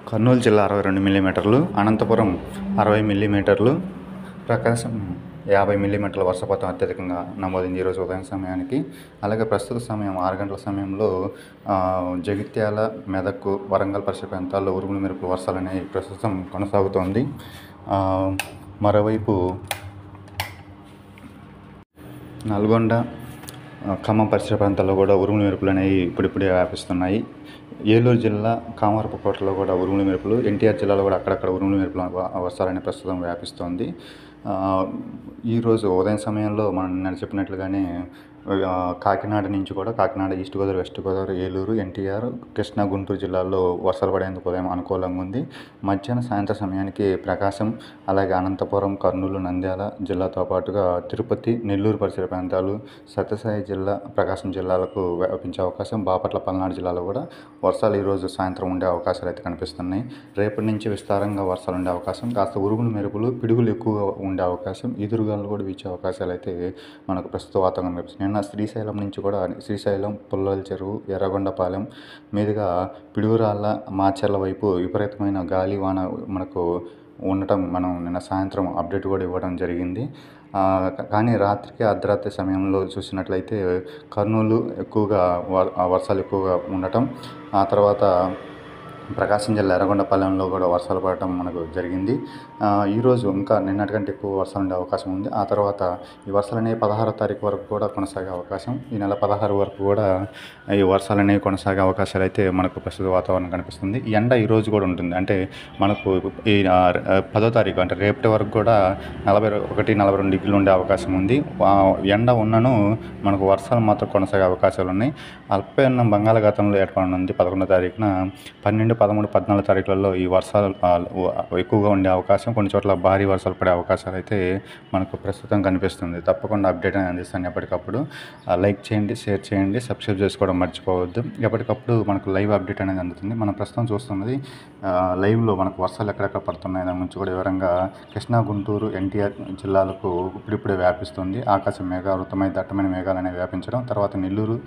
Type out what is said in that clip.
కర్నూలు జిల్లా 62 మిల్లీమీటర్లు, అనంతపురం 60 మిల్లీమీటర్లు, ప్రకాశం 50 మిల్లీమీటర్ల వర్షపాతం అత్యధికంగా నమోదైంది ఈరోజు ఉదయం సమయానికి. అలాగే ప్రస్తుత సమయం 6 గంటల సమయంలో జగిత్యాల, మెదక్, వరంగల్ పరిసర ప్రాంతాల్లో ఉరుములు మెరుపులు వర్షాలు అనేవి ప్రస్తుతం కొనసాగుతోంది. మరోవైపు నల్గొండ, ఖమ్మం పరిసర ప్రాంతాల్లో కూడా ఉరుములు మెరుపులు అనేవి ఇప్పుడిప్పుడే వ్యాపిస్తున్నాయి. ఏలూరు జిల్లా కామరపుకోటలో కూడా ఉరుములు మెరుపులు, ఎన్టీఆర్ జిల్లాలో కూడా అక్కడక్కడ ఉరుములు మెరుపులు వర్షాలని ప్రస్తుతం వ్యాపిస్తోంది. ఈరోజు ఉదయం సమయంలో మనం నిన్న చెప్పినట్లుగానే కాకినాడ నుంచి కూడా కాకినాడ, ఈస్ట్ గోదావరి, వెస్ట్ గోదావరి, ఏలూరు, ఎన్టీఆర్, కృష్ణా, గుంటూరు జిల్లాల్లో వర్షాలు పడేందుకు ఉదయం అనుకూలంగా ఉంది. మధ్యాహ్నం సాయంత్రం సమయానికి ప్రకాశం, అలాగే అనంతపురం, కర్నూలు, నంద్యాల జిల్లాతో పాటుగా తిరుపతి, నెల్లూరు పరిసర ప్రాంతాలు, సత్యసాయి జిల్లా, ప్రకాశం జిల్లాలకు వ్యాపించే అవకాశం, బాపట్ల, పల్నాడు జిల్లాలో కూడా వర్షాలు ఈరోజు సాయంత్రం ఉండే అవకాశాలు అయితే కనిపిస్తున్నాయి. రేపటి నుంచి విస్తారంగా వర్షాలు ఉండే అవకాశం, కాస్త ఉరుములు మెరుపులు, పిడుగులు ఎక్కువగా ఉండే అవకాశం, ఈదురుగాలు కూడా వీచే అవకాశాలు అయితే మనకు ప్రస్తుత వాతావరణం కనిపిస్తుంది. శ్రీశైలం నుంచి కూడా శ్రీశైలం, పుల్లల చెరువు, ఎర్రగొండపాలెం మీదుగా పిడుగురాళ్ళ, మాచర్ల వైపు విపరీతమైన గాలి వాన మనకు ఉండటం మనం నిన్న సాయంత్రం అప్డేట్ కూడా ఇవ్వడం జరిగింది. కానీ రాత్రికి అర్ధరాత్రి సమయంలో చూసినట్లయితే కర్నూలు ఎక్కువగా వర్షాలు ఎక్కువగా ఉండటం, ఆ తర్వాత ప్రకాశం జిల్లా ఎర్రగొండపాలెంలో కూడా వర్షాలు పడటం మనకు జరిగింది. ఈరోజు ఇంకా నిన్నటి కంటే ఎక్కువ వర్షాలు ఉండే అవకాశం ఉంది. ఆ తర్వాత ఈ వర్షాలు అనేవి 16వ తారీఖు వరకు కూడా కొనసాగే అవకాశం, ఈ నెల 16 వరకు కూడా ఈ వర్షాలు అనేవి కొనసాగే అవకాశాలు అయితే మనకు ప్రస్తుత వాతావరణం కనిపిస్తుంది. ఎండ ఈరోజు కూడా ఉంటుంది. అంటే మనకు ఈ 10వ తారీఖు అంటే రేపటి వరకు కూడా 41-42 డిగ్రీలు ఉండే అవకాశం ఉంది. ఎండ ఉన్నను మనకు వర్షాలు మాత్రం కొనసాగే అవకాశాలు ఉన్నాయి. అల్పపీడనం బంగాళాఖాతంలో ఏర్పడనుంది 11వ తారీఖున. 12, 13, 14 తారీఖులలో ఈ వర్షాలు ఎక్కువగా ఉండే అవకాశం, కొన్ని చోట్ల భారీ వర్షాలు పడే అవకాశాలు అయితే మనకు ప్రస్తుతం కనిపిస్తుంది. తప్పకుండా అప్డేట్ అనేది అందిస్తాను ఎప్పటికప్పుడు. లైక్ చేయండి, షేర్ చేయండి, సబ్స్క్రైబ్ చేసుకోవడం మర్చిపోవద్దు. ఎప్పటికప్పుడు మనకు లైవ్ అప్డేట్ అనేది అందుతుంది. మనం ప్రస్తుతం చూస్తున్నది లైవ్లో మనకు వర్షాలు ఎక్కడెక్కడ పడుతున్నాయి దాని గురించి కూడా వివరంగా కృష్ణా, గుంటూరు, ఎన్టీఆర్ జిల్లాలకు ఇప్పుడిప్పుడే వ్యాపిస్తుంది. ఆకాశం మేఘావృతమై దట్టమైన మేఘాలు అనేవి వ్యాపించడం, తర్వాత నెల్లూరు